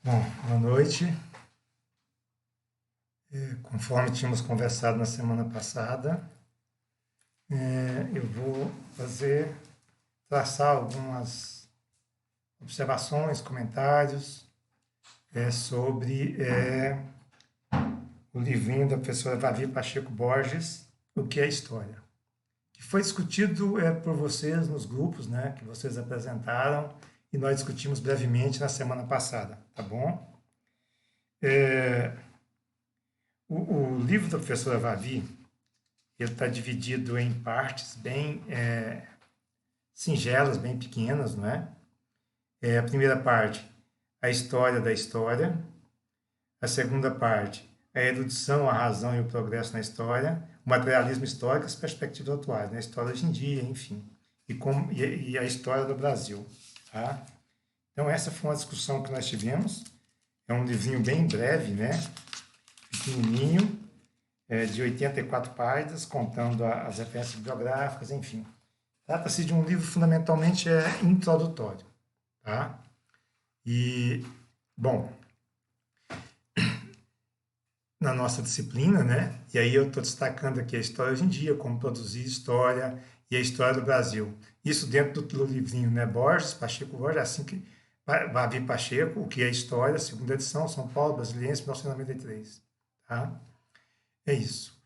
Bom, boa noite. Conforme tínhamos conversado na semana passada, eu vou traçar algumas observações, comentários sobre o livrinho da professora Vavi Pacheco Borges, O que é História, que foi discutido por vocês nos grupos, né, que vocês apresentaram, e nós discutimos brevemente na semana passada, tá bom? O livro da professora Vavi, ele está dividido em partes bem singelas, bem pequenas, não é? A primeira parte, a história da história. A segunda parte, a erudição, a razão e o progresso na história. O materialismo histórico, as perspectivas atuais, né? A história hoje em dia, enfim. E a história do Brasil, tá? Então, essa foi uma discussão que nós tivemos. É um livrinho bem breve, né? Pequenininho, de 84 páginas, contando as referências bibliográficas, enfim. Trata-se de um livro fundamentalmente introdutório, tá? E, bom, na nossa disciplina, né? E aí eu estou destacando aqui a história hoje em dia, como produzir história e a história do Brasil. Isso dentro do livrinho, né? Borges, Pacheco Borges, assim que vai vir Pacheco, o que é história, segunda edição, São Paulo, Brasiliense, 1993, tá? É isso.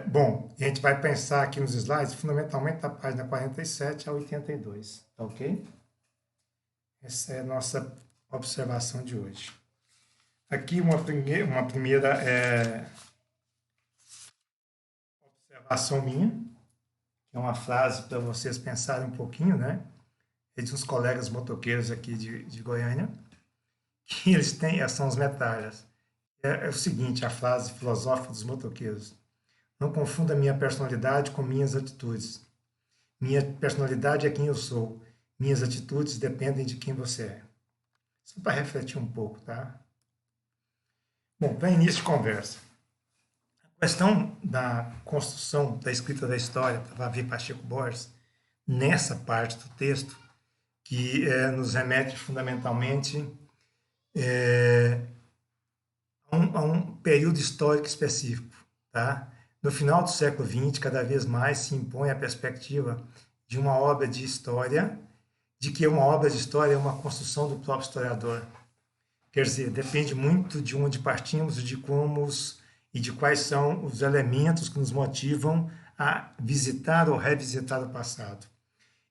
Bom, a gente vai pensar aqui nos slides, fundamentalmente da página 47 a 82, tá ok? Essa é a nossa observação de hoje. Aqui uma primeira observação minha, que é uma frase para vocês pensarem um pouquinho, né? É de uns colegas motoqueiros aqui de Goiânia, que eles têm, são os metralhas. É o seguinte, a frase filosófica dos motoqueiros: não confunda minha personalidade com minhas atitudes. Minha personalidade é quem eu sou. Minhas atitudes dependem de quem você é. Só para refletir um pouco, tá? Bom, para início de conversa. A questão da construção da escrita da história, para Vavi Pacheco Borges, nessa parte do texto, que nos remete fundamentalmente a um período histórico específico, tá? No final do século XX, cada vez mais se impõe a perspectiva de uma obra de história, de que uma obra de história é uma construção do próprio historiador. Quer dizer, depende muito de onde partimos e de como e de quais são os elementos que nos motivam a visitar ou revisitar o passado.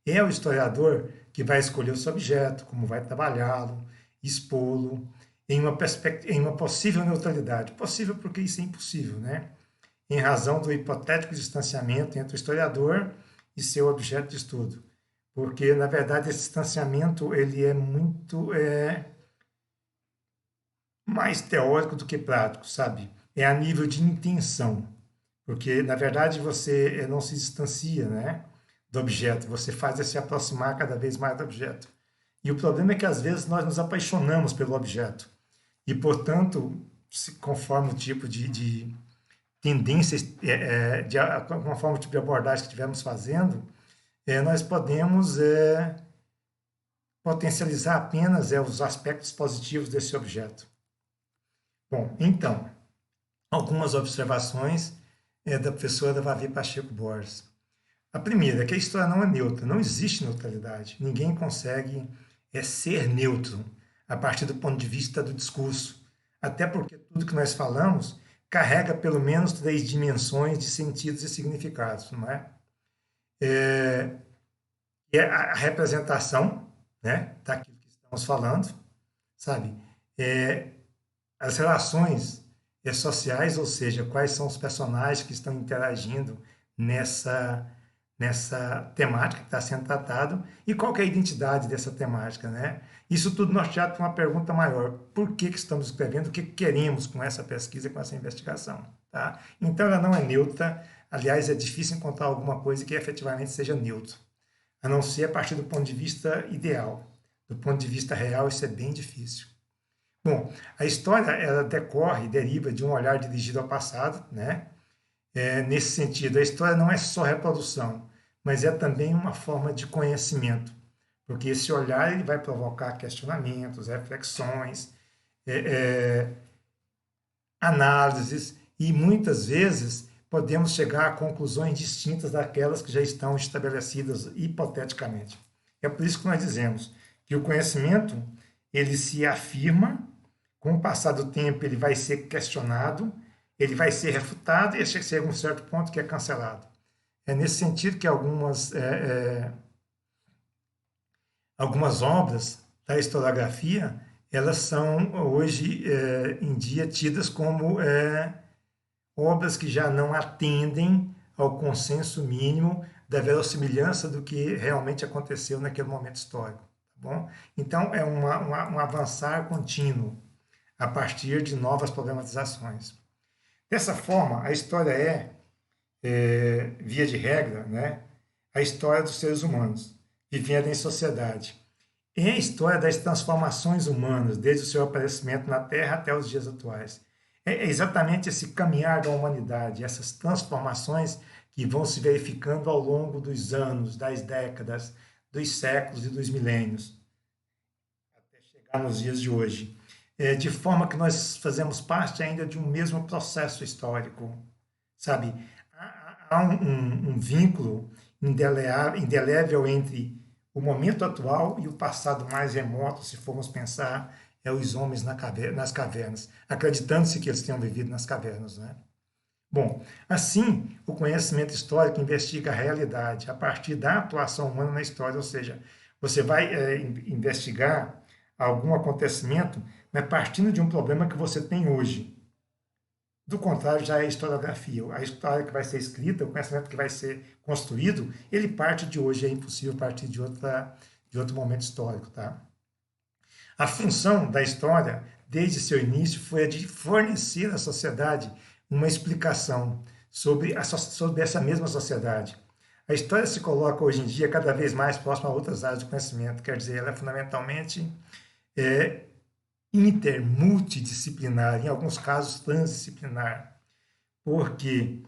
É o historiador que vai escolher o seu objeto, como vai trabalhá-lo, expô-lo, em uma possível neutralidade. Possível porque isso é impossível, né? Em razão do hipotético distanciamento entre o historiador e seu objeto de estudo. Porque, na verdade, esse distanciamento ele é muito mais teórico do que prático, sabe? É a nível de intenção. Porque, na verdade, você não se distancia, né, do objeto, você faz se aproximar cada vez mais do objeto. E o problema é que, às vezes, nós nos apaixonamos pelo objeto. E, portanto, conforme o tipo de tendências, conforme o tipo de abordagem que estivermos fazendo, nós podemos potencializar apenas os aspectos positivos desse objeto. Bom, então, algumas observações da professora Vavi Pacheco Borges. A primeira é que a história não é neutra, não existe neutralidade. Ninguém consegue ser neutro a partir do ponto de vista do discurso. Até porque tudo que nós falamos carrega pelo menos três dimensões de sentidos e significados, não é? É a representação, né, daquilo que estamos falando, sabe? As relações sociais, ou seja, quais são os personagens que estão interagindo nessa temática que está sendo tratado e qual que é a identidade dessa temática, né? Isso tudo norteado por uma pergunta maior: por que estamos escrevendo, o que queremos com essa pesquisa, com essa investigação, tá? Então ela não é neutra, aliás, é difícil encontrar alguma coisa que efetivamente seja neutra, a não ser a partir do ponto de vista ideal. Do ponto de vista real, isso é bem difícil. Bom, a história ela decorre, deriva de um olhar dirigido ao passado, né? Nesse sentido, a história não é só reprodução, mas é também uma forma de conhecimento, porque esse olhar ele vai provocar questionamentos, reflexões, análises, e muitas vezes podemos chegar a conclusões distintas daquelas que já estão estabelecidas hipoteticamente. É por isso que nós dizemos que o conhecimento ele se afirma, com o passar do tempo ele vai ser questionado, ele vai ser refutado e chega a um certo ponto que é cancelado. É nesse sentido que algumas obras da historiografia elas são hoje em dia tidas como obras que já não atendem ao consenso mínimo da verossimilhança do que realmente aconteceu naquele momento histórico, tá bom? Então é um avançar contínuo a partir de novas problematizações. Dessa forma, a história via de regra, né, a história dos seres humanos vivendo em sociedade. É a história das transformações humanas, desde o seu aparecimento na Terra até os dias atuais. É exatamente esse caminhar da humanidade, essas transformações que vão se verificando ao longo dos anos, das décadas, dos séculos e dos milênios, até chegar nos dias de hoje. De forma que nós fazemos parte ainda de um mesmo processo histórico, sabe? Há um vínculo indelével entre o momento atual e o passado mais remoto, se formos pensar, os homens nas cavernas, acreditando-se que eles tenham vivido nas cavernas, né? Bom, assim, o conhecimento histórico investiga a realidade a partir da atuação humana na história, ou seja, você vai investigar algum acontecimento, mas partindo de um problema que você tem hoje. Do contrário, já é a historiografia. A história que vai ser escrita, o conhecimento que vai ser construído, ele parte de hoje, é impossível partir de outro momento histórico, tá? A função da história, desde seu início, foi a de fornecer à sociedade uma explicação sobre essa mesma sociedade. A história se coloca hoje em dia cada vez mais próxima a outras áreas do conhecimento, quer dizer, ela é fundamentalmente multidisciplinar, em alguns casos transdisciplinar, porque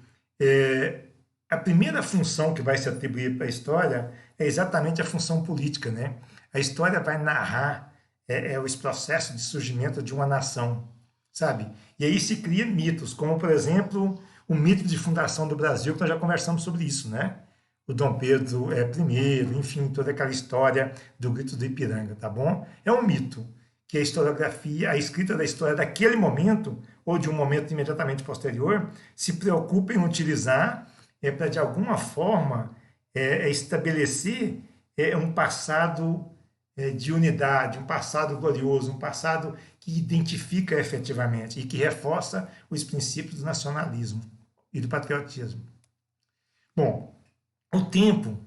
a primeira função que vai se atribuir para a história é exatamente a função política, né? A história vai narrar os processos de surgimento de uma nação, sabe? E aí se cria mitos, como, por exemplo, o mito de fundação do Brasil, que nós já conversamos sobre isso, né? O Dom Pedro I, enfim, toda aquela história do Grito do Ipiranga, tá bom? É um mito que a historiografia, a escrita da história daquele momento, ou de um momento imediatamente posterior, se preocupa em utilizar para, de alguma forma, estabelecer um passado de unidade, um passado glorioso, um passado que identifica efetivamente e que reforça os princípios do nacionalismo e do patriotismo. Bom, o tempo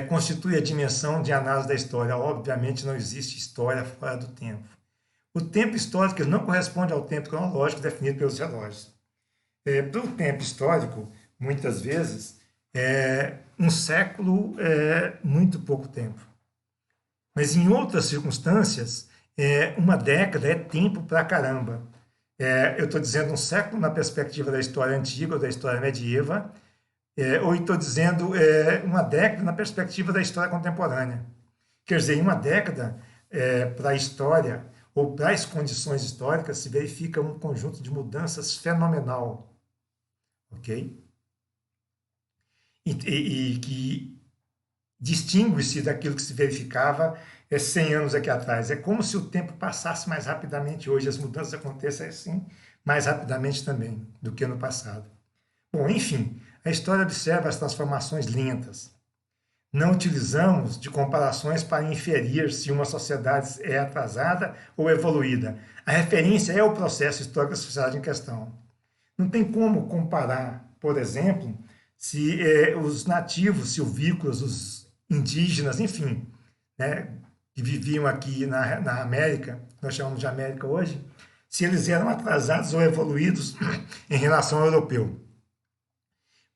constitui a dimensão de análise da história. Obviamente não existe história fora do tempo. O tempo histórico não corresponde ao tempo cronológico definido pelos relógios. Para o tempo histórico, muitas vezes, um século é muito pouco tempo. Mas em outras circunstâncias, uma década é tempo pra caramba. Eu estou dizendo um século na perspectiva da história antiga ou da história medieval, ou estou dizendo uma década na perspectiva da história contemporânea. Quer dizer, em uma década, para a história ou para as condições históricas, se verifica um conjunto de mudanças fenomenal, ok? E que distingue-se daquilo que se verificava 100 anos aqui atrás. É como se o tempo passasse mais rapidamente hoje, as mudanças acontecem assim mais rapidamente também do que no passado. Bom, enfim, a história observa as transformações lentas. Não utilizamos de comparações para inferir se uma sociedade é atrasada ou evoluída. A referência é o processo histórico da sociedade em questão. Não tem como comparar, por exemplo, se os nativos silvícolas, os indígenas, enfim, né, que viviam aqui na América, nós chamamos de América hoje, se eles eram atrasados ou evoluídos em relação ao europeu.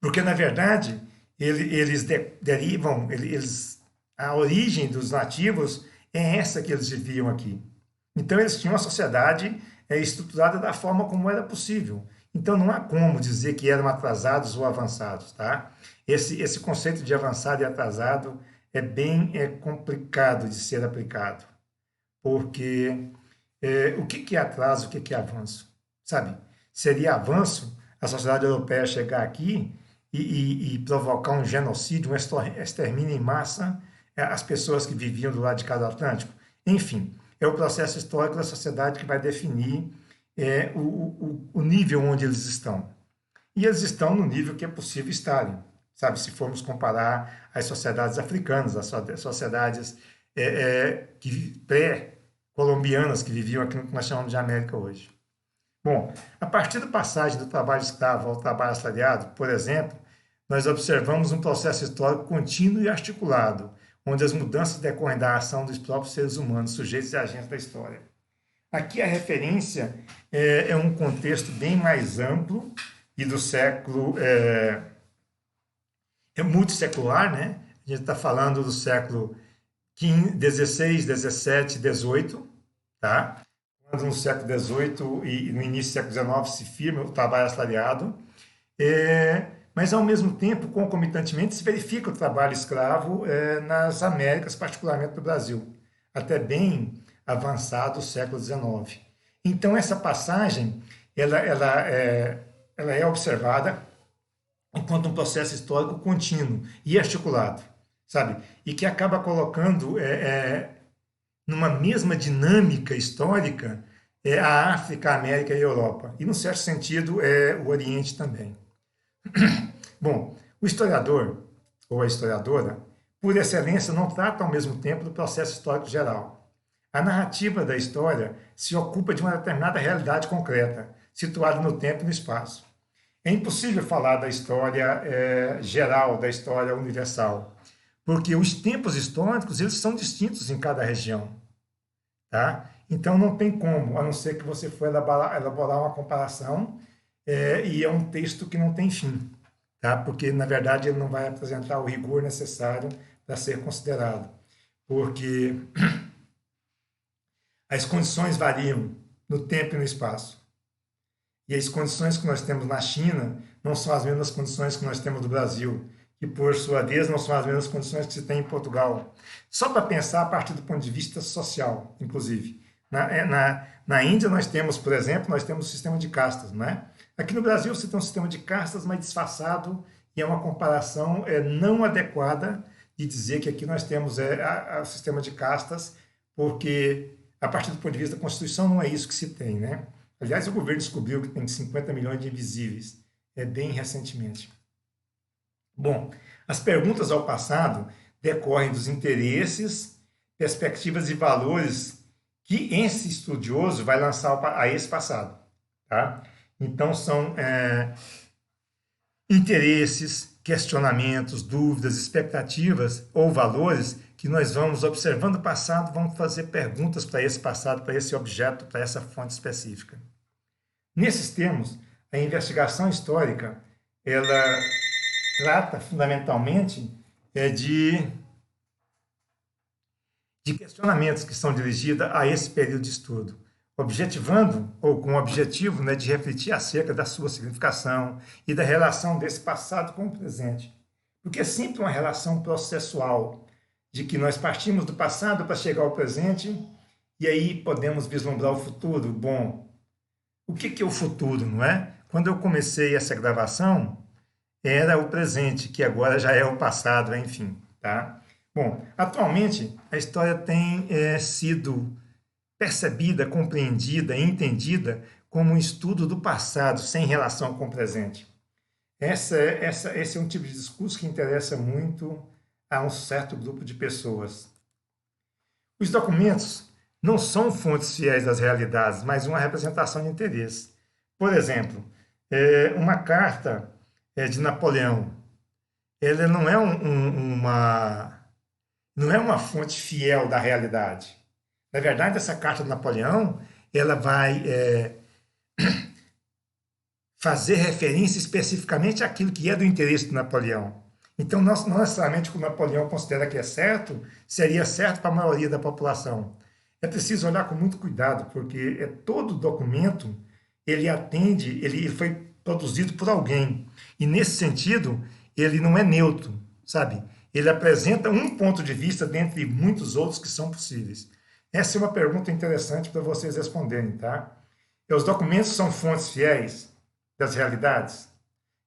Porque, na verdade, eles derivam, a origem dos nativos é essa que eles viviam aqui. Então, eles tinham uma sociedade estruturada da forma como era possível. Então, não há como dizer que eram atrasados ou avançados, tá? Esse conceito de avançado e atrasado é bem complicado de ser aplicado, porque O que que é atraso, o que que é avanço? Sabe? Seria avanço a sociedade europeia chegar aqui e provocar um genocídio, um extermínio em massa as pessoas que viviam do lado de cá do Atlântico? Enfim, é o processo histórico da sociedade que vai definir o nível onde eles estão. E eles estão no nível que é possível estarem, sabe? Se formos comparar as sociedades africanas, as sociedades pré-colombianas que viviam aqui no que nós chamamos de América hoje. Bom, a partir da passagem do trabalho escravo ao trabalho assalariado, por exemplo, nós observamos um processo histórico contínuo e articulado, onde as mudanças decorrem da ação dos próprios seres humanos, sujeitos e agentes da história. Aqui a referência é um contexto bem mais amplo e do século multissecular, né? A gente está falando do século XVI, XVII, XVIII, tá? Quando no século XVIII e no início do século XIX se firma o trabalho assalariado, mas ao mesmo tempo, concomitantemente, se verifica o trabalho escravo nas Américas, particularmente no Brasil, até bem avançado o século XIX. Então essa passagem ela é observada enquanto um processo histórico contínuo e articulado, sabe? E que acaba colocando numa mesma dinâmica histórica a África, a América e a Europa. E, num certo sentido, o Oriente também. Bom, o historiador ou a historiadora, por excelência, não trata ao mesmo tempo do processo histórico geral. A narrativa da história se ocupa de uma determinada realidade concreta, situada no tempo e no espaço. É impossível falar da história geral, da história universal, porque os tempos históricos eles são distintos em cada região, tá? Então não tem como, a não ser que você for elaborar uma comparação e é um texto que não tem fim, tá? Porque na verdade ele não vai apresentar o rigor necessário para ser considerado, porque as condições variam no tempo e no espaço. E as condições que nós temos na China não são as mesmas condições que nós temos no Brasil, que por sua vez não são as mesmas condições que se tem em Portugal. Só para pensar a partir do ponto de vista social, inclusive. Na Índia nós temos, por exemplo, nós temos o sistema de castas, não é? Aqui no Brasil você tem um sistema de castas mais disfarçado e é uma comparação não adequada de dizer que aqui nós temos o sistema de castas, porque a partir do ponto de vista da Constituição não é isso que se tem, né? Aliás, o governo descobriu que tem 50 milhões de invisíveis, bem recentemente. Bom, as perguntas ao passado decorrem dos interesses, perspectivas e valores que esse estudioso vai lançar a esse passado, tá? Então, são interesses, questionamentos, dúvidas, expectativas ou valores que nós vamos, observando o passado, vamos fazer perguntas para esse passado, para esse objeto, para essa fonte específica. Nesses termos, a investigação histórica, ela trata fundamentalmente de questionamentos que são dirigidos a esse período de estudo, objetivando, ou com o objetivo de refletir acerca da sua significação e da relação desse passado com o presente. Porque é sempre uma relação processual, de que nós partimos do passado para chegar ao presente e aí podemos vislumbrar o futuro. Bom, o que é o futuro, não é? Quando eu comecei essa gravação, era o presente, que agora já é o passado, enfim, tá? Bom, atualmente a história tem sido percebida, compreendida, entendida como um estudo do passado sem relação com o presente. Esse é um tipo de discurso que interessa muito a um certo grupo de pessoas. Os documentos não são fontes fiéis das realidades, mas uma representação de interesse. Por exemplo, uma carta de Napoleão, ela não é não é uma fonte fiel da realidade. Na verdade, essa carta de Napoleão, ela vai fazer referência especificamente àquilo que é do interesse de Napoleão. Então, não necessariamente o que o Napoleão considera que é certo, seria certo para a maioria da população. É preciso olhar com muito cuidado, porque todo documento, ele foi produzido por alguém. E, nesse sentido, ele não é neutro, sabe? Ele apresenta um ponto de vista dentre muitos outros que são possíveis. Essa é uma pergunta interessante para vocês responderem, tá? Os documentos são fontes fiéis das realidades?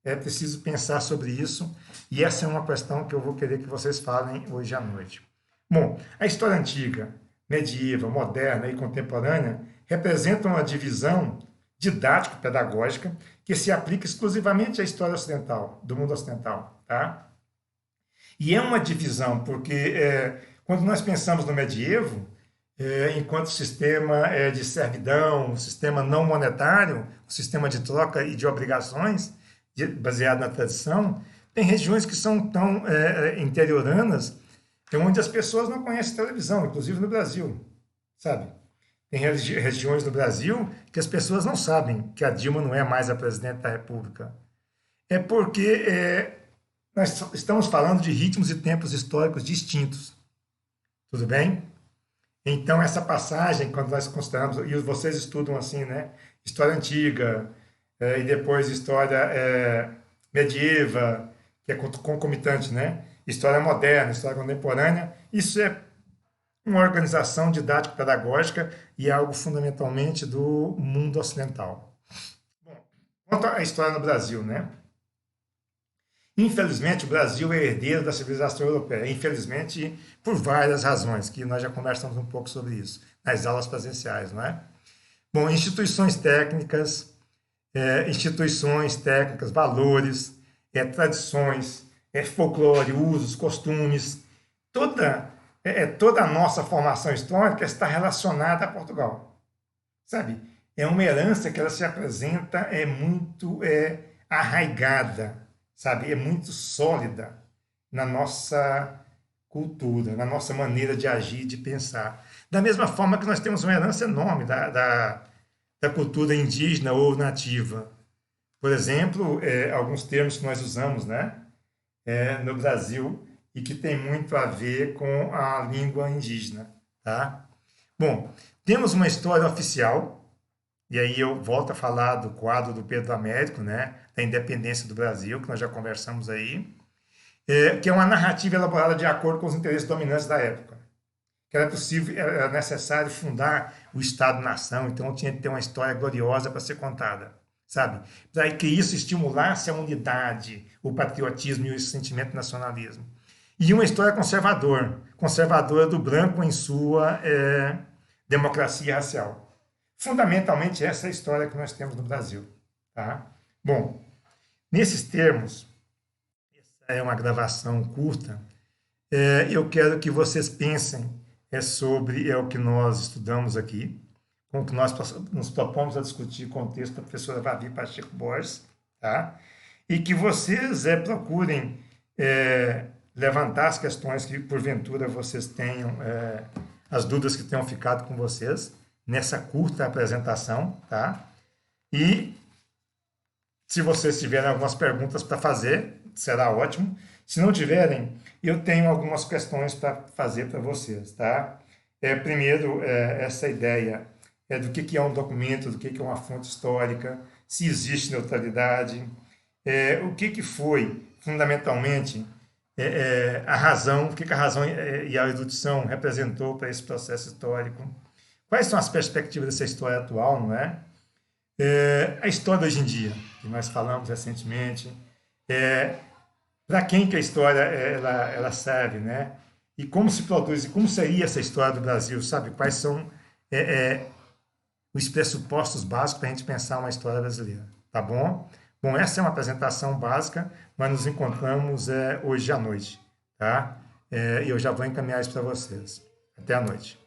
É preciso pensar sobre isso e essa é uma questão que eu vou querer que vocês falem hoje à noite. Bom, a história antiga, medieval, moderna e contemporânea representam uma divisão didático-pedagógica que se aplica exclusivamente à história ocidental, do mundo ocidental, tá? E é uma divisão porque quando nós pensamos no medievo, enquanto sistema de servidão, sistema não monetário, sistema de troca e de obrigações, baseado na tradição, tem regiões que são tão interioranas, onde as pessoas não conhecem televisão, inclusive no Brasil, sabe? Tem regiões do Brasil que as pessoas não sabem que a Dilma não é mais a presidente da República. É porque nós estamos falando de ritmos e tempos históricos distintos. Tudo bem? Então, essa passagem, quando nós consideramos, e vocês estudam assim, né? História antiga, e depois história medieval, que é concomitante, né? História moderna, história contemporânea, isso é uma organização didático-pedagógica e é algo fundamentalmente do mundo ocidental. Bom, quanto à história no Brasil, né? Infelizmente, o Brasil é herdeiro da civilização europeia. Infelizmente, por várias razões, que nós já conversamos um pouco sobre isso, nas aulas presenciais, não é? Bom, instituições técnicas, valores, tradições, folclore, usos, costumes, toda a nossa formação histórica está relacionada a Portugal, sabe? É uma herança que ela se apresenta muito arraigada, sabe? É muito sólida na nossa cultura, na nossa maneira de agir, de pensar. Da mesma forma que nós temos uma herança enorme da cultura indígena ou nativa. Por exemplo, alguns termos que nós usamos, né, no Brasil e que tem muito a ver com a língua indígena, tá? Bom, temos uma história oficial, e aí eu volto a falar do quadro do Pedro Américo, né, da independência do Brasil, que nós já conversamos aí, que é uma narrativa elaborada de acordo com os interesses dominantes da época. Que era necessário fundar o Estado-nação, então tinha que ter uma história gloriosa para ser contada, sabe? Para que isso estimulasse a unidade, o patriotismo e o sentimento de nacionalismo. E uma história conservadora do branco em sua democracia racial. Fundamentalmente, essa é a história que nós temos no Brasil, tá? Bom, nesses termos, essa é uma gravação curta, eu quero que vocês pensem sobre o que nós estudamos aqui, com o que nós nos propomos a discutir com o texto da professora Vavi Pacheco Borges, tá? E que vocês procurem levantar as questões que, porventura, vocês tenham, as dúvidas que tenham ficado com vocês, nessa curta apresentação, tá? E se vocês tiverem algumas perguntas para fazer, será ótimo. Se não tiverem, eu tenho algumas questões para fazer para vocês, tá? Primeiro, essa ideia do que é um documento, do que é uma fonte histórica, se existe neutralidade, o que foi, fundamentalmente, a razão, o que a razão e a erudição representou para esse processo histórico. Quais são as perspectivas dessa história atual, não é? A história hoje em dia, que nós falamos recentemente, para quem que a história ela serve, né? E como se produz, e como seria essa história do Brasil, sabe? Quais são os pressupostos básicos para a gente pensar uma história brasileira, tá bom? Bom, essa é uma apresentação básica, mas nos encontramos hoje à noite, tá? E eu já vou encaminhar isso para vocês. Até à noite.